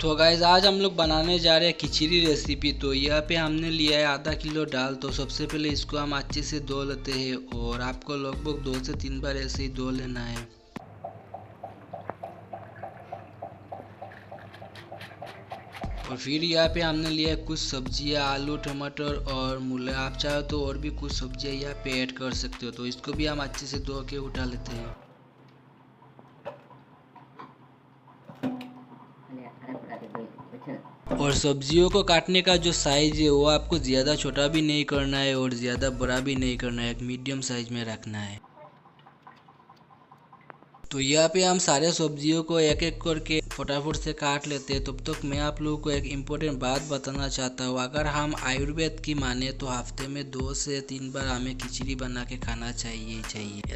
तो गाइज आज हम लोग बनाने जा रहे हैं खिचड़ी रेसिपी। तो यहाँ पे हमने लिया है आधा किलो दाल। तो सबसे पहले इसको हम अच्छे से धो लेते हैं और आपको लगभग 2 से 3 बार ऐसे ही धो लेना है। और फिर यहाँ पे हमने लिया है कुछ सब्जियाँ, आलू, टमाटर और मूला। आप चाहो तो और भी कुछ सब्जियाँ यहाँ पे ऐड कर सकते हो। तो इसको भी हम अच्छे से धो के उठा लेते हैं। और सब्जियों को काटने का जो साइज है वो आपको ज़्यादा छोटा भी नहीं करना है और ज़्यादा बड़ा भी नहीं करना है, एक मीडियम साइज में रखना है। तो यहाँ पे हम सारे सब्जियों को एक एक करके फटाफट से काट लेते हैं। तब तक मैं आप लोगों को एक इम्पोर्टेंट बात बताना चाहता हूँ। अगर हम आयुर्वेद की माने तो हफ्ते में 2 से 3 बार हमें खिचड़ी बना के खाना चाहिए,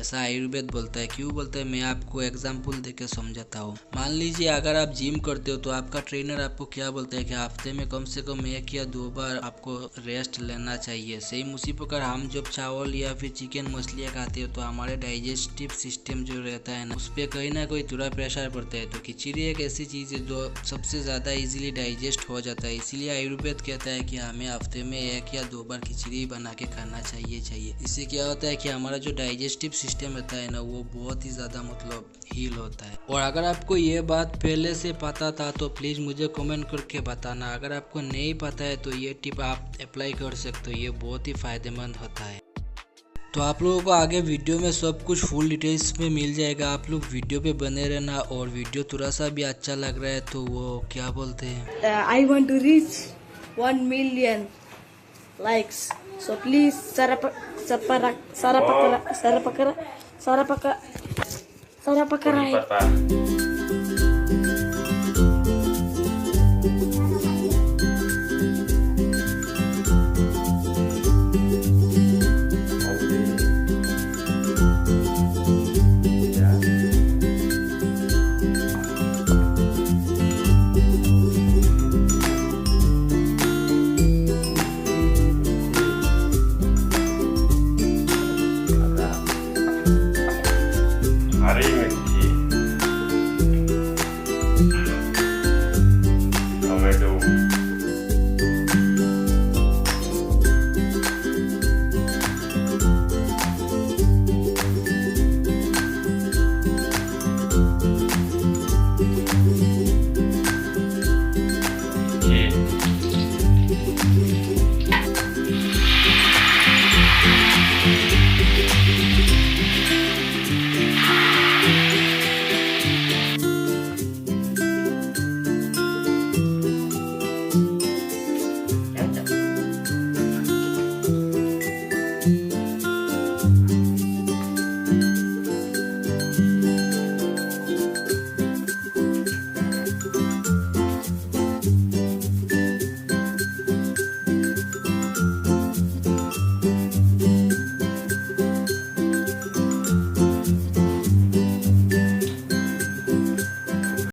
ऐसा आयुर्वेद बोलता है। क्यों बोलता है, मैं आपको एग्जाम्पल देके समझाता हूँ। मान लीजिए अगर आप जिम करते हो तो आपका ट्रेनर आपको क्या बोलता है कि हफ्ते में कम से कम 1 या 2 बार आपको रेस्ट लेना चाहिए। सेम उसी प्रकार हम जब चावल या फिर चिकन मछलियाँ खाते हो तो हमारे डाइजेस्टिव सिस्टम जो रहता है ना, उस पर कहीं ना कोई थोड़ा प्रेशर पड़ता है। तो खिचड़ी एक ऐसी चीज़ है जो सबसे ज़्यादा इजीली डाइजेस्ट हो जाता है। इसीलिए आयुर्वेद कहता है कि हमें हफ्ते में 1 या 2 बार खिचड़ी बना के खाना चाहिए। इससे क्या होता है कि हमारा जो डाइजेस्टिव सिस्टम रहता है ना, वो बहुत ही ज़्यादा मतलब हील होता है। और अगर आपको ये बात पहले से पता था तो प्लीज़ मुझे कमेंट करके बताना। अगर आपको नहीं पता है तो ये टिप आप अप्लाई कर सकते हो, ये बहुत ही फ़ायदेमंद होता है। तो आप लोगों को आगे वीडियो में सब कुछ फुल डिटेल्स में मिल जाएगा। आप लोग वीडियो पे बने रहना। और वीडियो थोड़ा सा भी अच्छा लग रहा है तो वो क्या बोलते हैं, I want to reach 1 million likes. So please, Sarapakara.